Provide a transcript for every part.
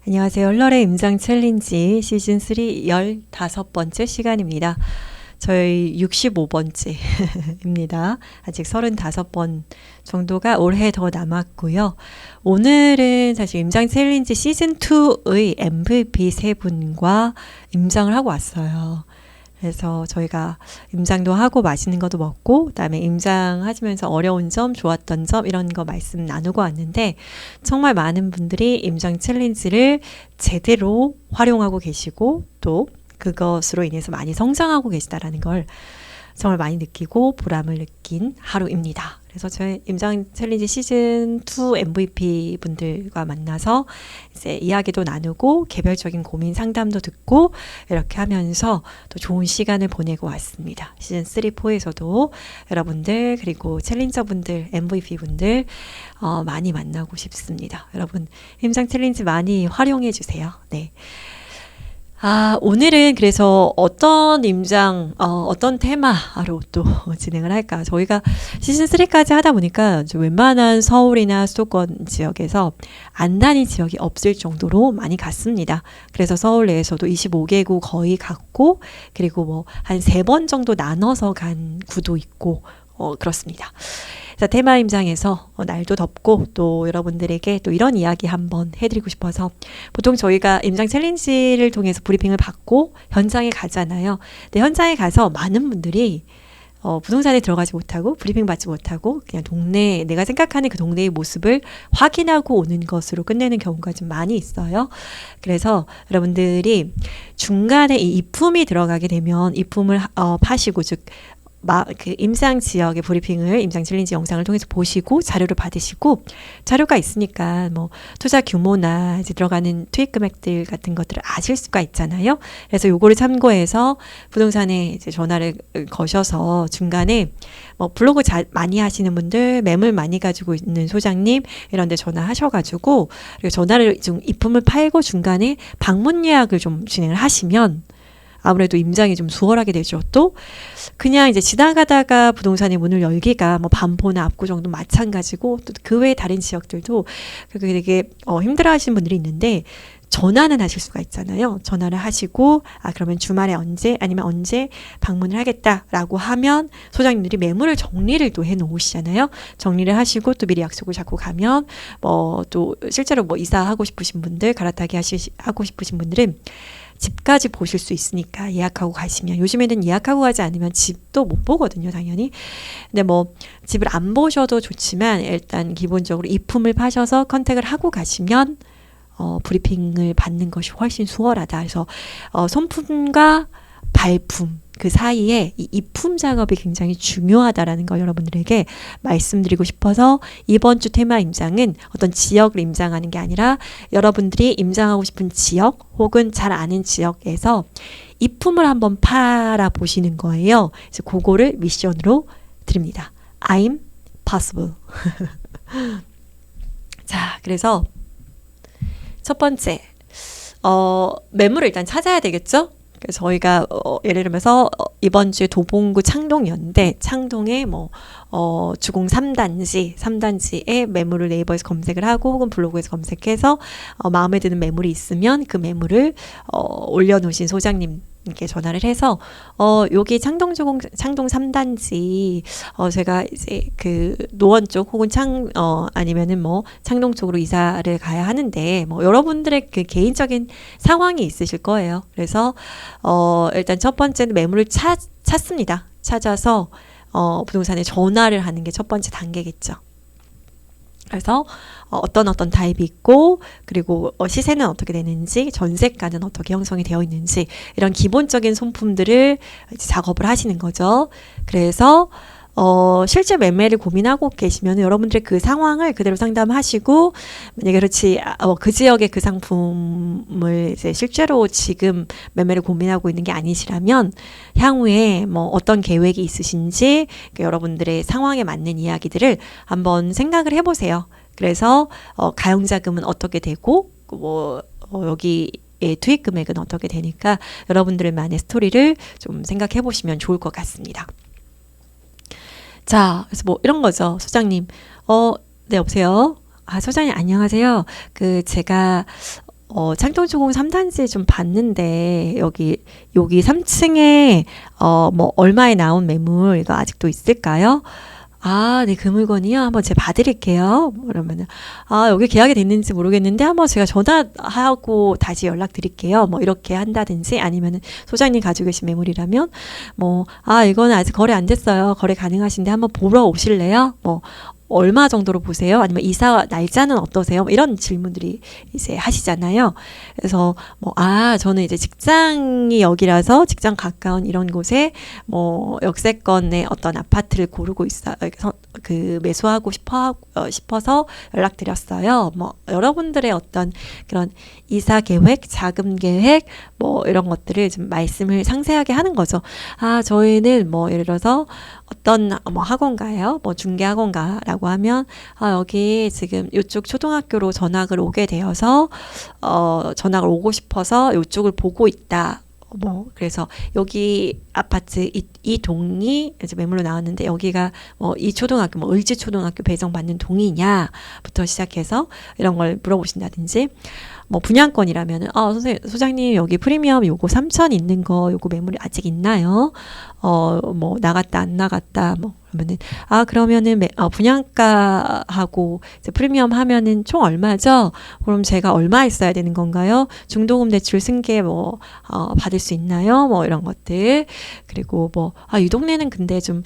안녕하세요. 헐러의 임장 챌린지 시즌 3 15번째 시간입니다. 저희 65번째입니다. 아직 35번 정도가 올해 더 남았고요. 오늘은 사실 임장 챌린지 시즌 2의 MVP 세 분과 임장을 하고 왔어요. 그래서 저희가 임장도 하고 맛있는 것도 먹고 그다음에 임장하시면서 어려운 점, 좋았던 점 이런 거 말씀 나누고 왔는데 정말 많은 분들이 임장 챌린지를 제대로 활용하고 계시고 또 그것으로 인해서 많이 성장하고 계시다라는 걸 정말 많이 느끼고 보람을 느낀 하루입니다. 그래서 저희 임장 챌린지 시즌 2 MVP 분들과 만나서 이제 이야기도 나누고 개별적인 고민 상담도 듣고 이렇게 하면서 또 좋은 시간을 보내고 왔습니다. 시즌 3, 4에서도 여러분들 그리고 챌린저 분들, MVP 분들 많이 만나고 싶습니다. 여러분 임장 챌린지 많이 활용해 주세요. 네. 오늘은 그래서 어떤 임장, 어떤 테마로 또 진행을 할까? 저희가 시즌3까지 하다 보니까 웬만한 서울이나 수도권 지역에서 안 다닌 지역이 없을 정도로 많이 갔습니다. 그래서 서울 내에서도 25개국 거의 갔고, 그리고 뭐 한 3번 정도 나눠서 간 구도 있고, 그렇습니다. 그래서 테마 임장에서 날도 덥고 또 여러분들에게 또 이런 이야기 한번 해드리고 싶어서 보통 저희가 임장 챌린지를 통해서 브리핑을 받고 현장에 가잖아요. 근데 현장에 가서 많은 분들이 부동산에 들어가지 못하고 브리핑 받지 못하고 그냥 동네 내가 생각하는 그 동네의 모습을 확인하고 오는 것으로 끝내는 경우가 좀 많이 있어요. 그래서 여러분들이 중간에 이 입품이 들어가게 되면 입품을 파시고 즉 그 임장 지역의 브리핑을 임장 챌린지 영상을 통해서 보시고 자료를 받으시고 자료가 있으니까 뭐 투자 규모나 이제 들어가는 투입 금액들 같은 것들을 아실 수가 있잖아요. 그래서 요거를 참고해서 부동산에 이제 전화를 거셔서 중간에 뭐 블로그 많이 하시는 분들, 매물 많이 가지고 있는 소장님 이런 데 전화하셔가지고 그리고 전화를 좀 입품을 팔고 중간에 방문 예약을 좀 진행을 하시면 아무래도 임장이 좀 수월하게 되죠. 또 그냥 이제 지나가다가 부동산의 문을 열기가 뭐 반포나 압구정도 마찬가지고 또 그 외에 다른 지역들도 그게 되게 힘들어하시는 분들이 있는데 전화는 하실 수가 있잖아요. 전화를 하시고 그러면 주말에 언제 아니면 언제 방문을 하겠다라고 하면 소장님들이 매물을 정리를 또 해놓으시잖아요. 정리를 하시고 또 미리 약속을 잡고 가면 뭐 또 실제로 뭐 이사하고 싶으신 분들 갈아타기 하고 싶으신 분들은 집까지 보실 수 있으니까 예약하고 가시면 요즘에는 예약하고 가지 않으면 집도 못 보거든요, 당연히. 근데 뭐 집을 안 보셔도 좋지만 일단 기본적으로 입품을 파셔서 컨택을 하고 가시면 브리핑을 받는 것이 훨씬 수월하다. 그래서 손품과 발품 그 사이에 이 입품 작업이 굉장히 중요하다라는 걸 여러분들에게 말씀드리고 싶어서 이번 주 테마 임장은 어떤 지역을 임장하는 게 아니라 여러분들이 임장하고 싶은 지역 혹은 잘 아는 지역에서 입품을 한번 팔아 보시는 거예요. 그래서 그거를 미션으로 드립니다. I'm possible. 자, 그래서 첫 번째 매물을 일단 찾아야 되겠죠? 그래서 저희가 예를 들면서 이번 주에 도봉구 창동이었는데 창동에 뭐 주공 3단지에 매물을 네이버에서 검색을 하고 혹은 블로그에서 검색해서 마음에 드는 매물이 있으면 그 매물을 올려놓으신 소장님께 전화를 해서 여기 창동 3단지 제가 이제 그 노원 쪽 혹은 아니면은 뭐 창동 쪽으로 이사를 가야 하는데 뭐 여러분들의 그 개인적인 상황이 있으실 거예요. 그래서 일단 첫 번째는 매물을 찾습니다. 찾아서 부동산에 전화를 하는 게 첫 번째 단계겠죠. 그래서 어떤 타입이 있고 그리고 시세는 어떻게 되는지 전세가는 어떻게 형성이 되어 있는지 이런 기본적인 손품들을 이제 작업을 하시는 거죠. 그래서 실제 매매를 고민하고 계시면 여러분들의 그 상황을 그대로 상담하시고 만약에 그렇지 그 지역의 그 상품을 이제 실제로 지금 매매를 고민하고 있는 게 아니시라면 향후에 뭐 어떤 계획이 있으신지 여러분들의 상황에 맞는 이야기들을 한번 생각을 해보세요. 그래서 가용자금은 어떻게 되고 뭐 여기 투입 금액은 어떻게 되니까 여러분들만의 스토리를 좀 생각해 보시면 좋을 것 같습니다. 자, 그래서 뭐 이런 거죠. 소장님, 네, 여보세요? 소장님, 안녕하세요. 제가, 창동초공 3단지 좀 봤는데 여기 3층에 뭐 얼마에 나온 매물 이거 아직도 있을까요? 아, 네, 그 물건이요? 한번 제가 봐드릴게요. 그러면은, 아, 여기 계약이 됐는지 모르겠는데, 한번 제가 전화하고 다시 연락드릴게요. 뭐, 이렇게 한다든지, 아니면은, 소장님 가지고 계신 매물이라면, 뭐, 아, 이거는 아직 거래 안 됐어요. 거래 가능하신데 한번 보러 오실래요? 뭐, 얼마 정도로 보세요? 아니면 이사 날짜는 어떠세요? 뭐 이런 질문들이 이제 하시잖아요. 그래서 뭐, 아, 저는 이제 직장이 여기라서 직장 가까운 이런 곳에 뭐 역세권의 어떤 아파트를 고르고 있어요. 그 매수하고 싶어서 연락드렸어요. 뭐 여러분들의 어떤 그런 이사 계획, 자금 계획, 뭐 이런 것들을 좀 말씀을 상세하게 하는 거죠. 아, 저희는 뭐 예를 들어서 어떤 뭐 학원가요? 뭐 중개 학원가라고 하면 아, 여기 지금 이쪽 초등학교로 전학을 오게 되어서 전학을 오고 싶어서 이쪽을 보고 있다. 뭐 그래서 여기 아파트 이 동이 이제 매물로 나왔는데 여기가 뭐 이 초등학교 뭐 을지 초등학교 배정받는 동이냐부터 시작해서 이런 걸 물어보신다든지 뭐 분양권이라면은 선생님 소장님 여기 프리미엄 요거 3천 있는 거 요거 매물이 아직 있나요? 뭐 나갔다 안 나갔다 뭐 그러면은 그러면은 분양가하고 이제 프리미엄 하면은 총 얼마죠? 그럼 제가 얼마 있어야 되는 건가요? 중도금 대출 승계 뭐 받을 수 있나요? 뭐 이런 것들. 그리고 뭐 이 동네는 근데 좀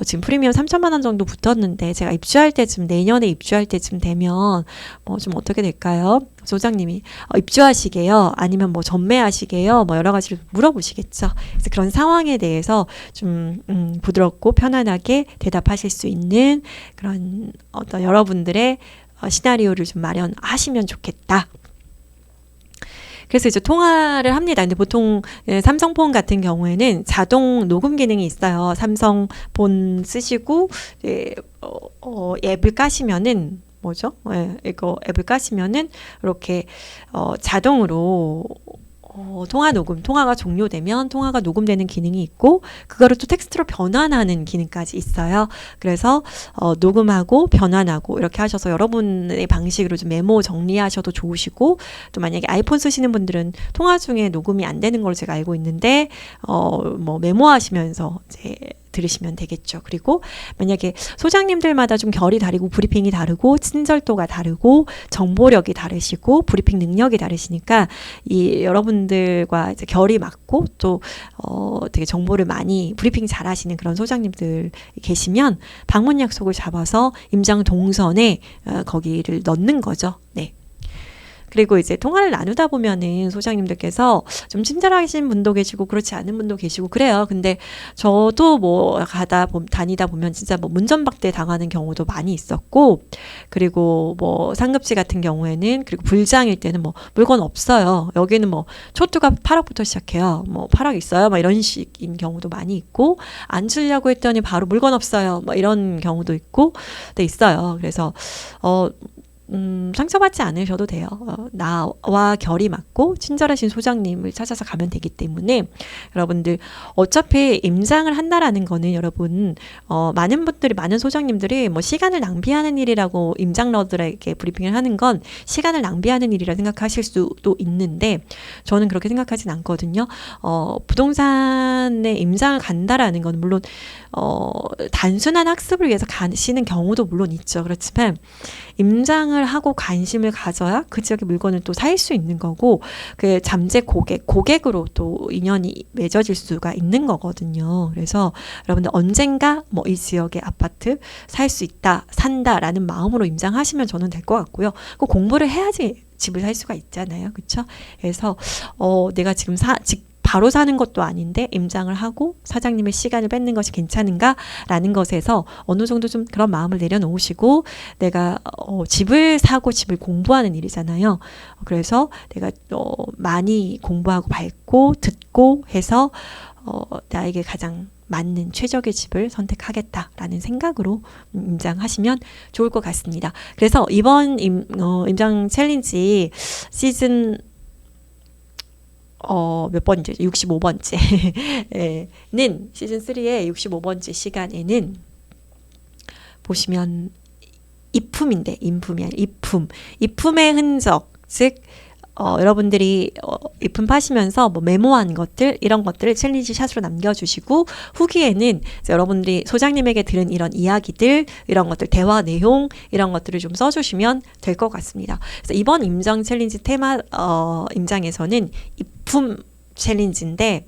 지금 프리미엄 3천만 원 정도 붙었는데 제가 입주할 때쯤 내년에 입주할 때쯤 되면 뭐 좀 어떻게 될까요? 소장님이 입주하시게요? 아니면 뭐 전매하시게요? 뭐 여러 가지를 물어보시겠죠. 그래서 그런 상황에 대해서 좀 부드럽고 편안하게 대답하실 수 있는 그런 어떤 여러분들의 시나리오를 좀 마련하시면 좋겠다. 그래서 이제 통화를 합니다. 근데 보통 삼성폰 같은 경우에는 자동 녹음 기능이 있어요. 삼성폰 쓰시고 앱을 까시면은 뭐죠? 이거 앱을 까시면은 이렇게 자동으로 통화가 종료되면 통화가 녹음되는 기능이 있고 그거를 또 텍스트로 변환하는 기능까지 있어요. 그래서 녹음하고 변환하고 이렇게 하셔서 여러분의 방식으로 좀 메모 정리하셔도 좋으시고 또 만약에 아이폰 쓰시는 분들은 통화 중에 녹음이 안 되는 걸로 제가 알고 있는데 뭐 메모하시면서 이제 들으시면 되겠죠. 그리고 만약에 소장님들마다 좀 결이 다르고 브리핑이 다르고 친절도가 다르고 정보력이 다르시고 브리핑 능력이 다르시니까 이 여러분들과 이제 결이 맞고 또 되게 정보를 많이 브리핑 잘하시는 그런 소장님들 계시면 방문 약속을 잡아서 임장 동선에 거기를 넣는 거죠. 네. 그리고 이제 통화를 나누다 보면은 소장님들께서 좀 친절하신 분도 계시고 그렇지 않은 분도 계시고 그래요. 근데 저도 뭐 다니다 보면 진짜 뭐 문전박대 당하는 경우도 많이 있었고 그리고 뭐 상급지 같은 경우에는 그리고 불장일 때는 뭐 물건 없어요. 여기는 뭐 초투가 8억부터 시작해요. 뭐 8억 있어요. 막 이런 식인 경우도 많이 있고 안 주려고 했더니 바로 물건 없어요. 뭐 이런 경우도 있고 네, 있어요. 그래서 상처받지 않으셔도 돼요. 나와 결이 맞고 친절하신 소장님을 찾아서 가면 되기 때문에 여러분들 어차피 임장을 한다라는 거는 여러분 많은 소장님들이 뭐 시간을 낭비하는 일이라고 임장러들에게 브리핑을 하는 건 시간을 낭비하는 일이라 생각하실 수도 있는데 저는 그렇게 생각하진 않거든요. 부동산에 임장을 간다라는 건 물론 단순한 학습을 위해서 가시는 경우도 물론 있죠. 그렇지만 임장을 하고 관심을 가져야 그 지역의 물건을 또 살 수 있는 거고 그 잠재 고객으로 또 인연이 맺어질 수가 있는 거거든요. 그래서 여러분들 언젠가 뭐 이 지역의 아파트 살 수 있다, 산다라는 마음으로 임장하시면 저는 될 것 같고요. 꼭 공부를 해야지 집을 살 수가 있잖아요. 그렇죠? 그래서 내가 지금 바로 사는 것도 아닌데 임장을 하고 사장님의 시간을 뺏는 것이 괜찮은가라는 것에서 어느 정도 좀 그런 마음을 내려놓으시고 내가 집을 사고 집을 공부하는 일이잖아요. 그래서 내가 많이 공부하고 밟고 듣고 해서 나에게 가장 맞는 최적의 집을 선택하겠다라는 생각으로 임장하시면 좋을 것 같습니다. 그래서 이번 임장 챌린지 시즌 몇 번째? 65번째는 시즌 3의 65번째 시간에는 보시면 이품인데 인품이 아니라 이품의 흔적 즉 여러분들이 입품 파시면서 뭐 메모한 것들 이런 것들을 챌린지 샷으로 남겨주시고 후기에는 여러분들이 소장님에게 들은 이런 이야기들 이런 것들 대화 내용 이런 것들을 좀 써주시면 될 것 같습니다. 그래서 이번 임장 챌린지 테마 임장에서는 입품 챌린지인데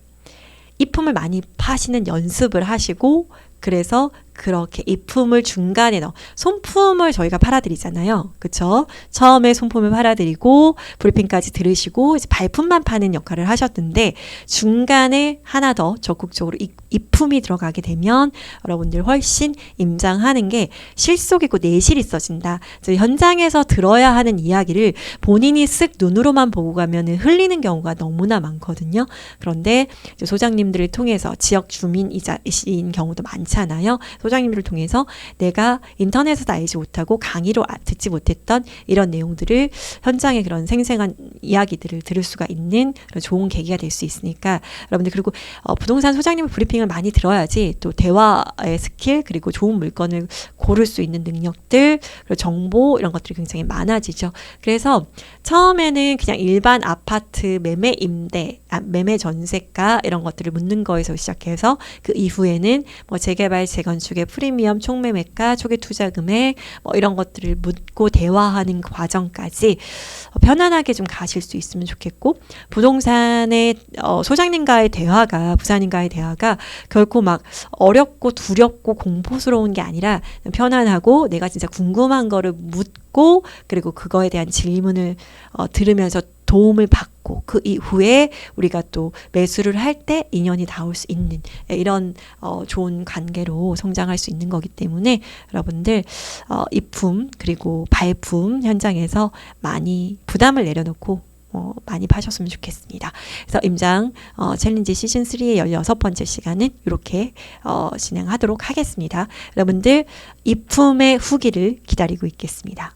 입품을 많이 파시는 연습을 하시고 그래서 그렇게 입품을 중간에 넣어 손품을 저희가 팔아드리잖아요. 그쵸? 처음에 손품을 팔아드리고 브리핑까지 들으시고 이제 발품만 파는 역할을 하셨는데 중간에 하나 더 적극적으로 입품이 들어가게 되면 여러분들 훨씬 임장하는 게 실속 있고 내실이 있어진다. 현장에서 들어야 하는 이야기를 본인이 쓱 눈으로만 보고 가면 흘리는 경우가 너무나 많거든요. 그런데 이제 소장님들을 통해서 지역 주민이신 경우도 많잖아요. 소장님들을 통해서 내가 인터넷에서 알지 못하고 강의로 듣지 못했던 이런 내용들을 현장의 그런 생생한 이야기들을 들을 수가 있는 그런 좋은 계기가 될 수 있으니까 여러분들 그리고 부동산 소장님의 브리핑을 많이 들어야지 또 대화의 스킬 그리고 좋은 물건을 고를 수 있는 능력들 그리고 정보 이런 것들이 굉장히 많아지죠. 그래서 처음에는 그냥 일반 아파트 매매 임대 매매 전세가 이런 것들을 묻는 거에서 시작해서 그 이후에는 뭐 재개발 재건축의 프리미엄 총매매가 초기 투자 금액 뭐 이런 것들을 묻고 대화하는 과정까지 편안하게 좀 가실 수 있으면 좋겠고 부동산의 소장님과의 대화가 부사님과의 대화가 결코 막 어렵고 두렵고 공포스러운 게 아니라 편안하고 내가 진짜 궁금한 거를 묻고 그리고 그거에 대한 질문을 들으면서 도움을 받고 그 이후에 우리가 또 매수를 할 때 인연이 닿을 수 있는 이런 좋은 관계로 성장할 수 있는 거기 때문에 여러분들 입품 그리고 발품 현장에서 많이 부담을 내려놓고 많이 파셨으면 좋겠습니다. 그래서 임장 챌린지 시즌 3의 16번째 시간은 이렇게 진행하도록 하겠습니다. 여러분들 입품의 후기를 기다리고 있겠습니다.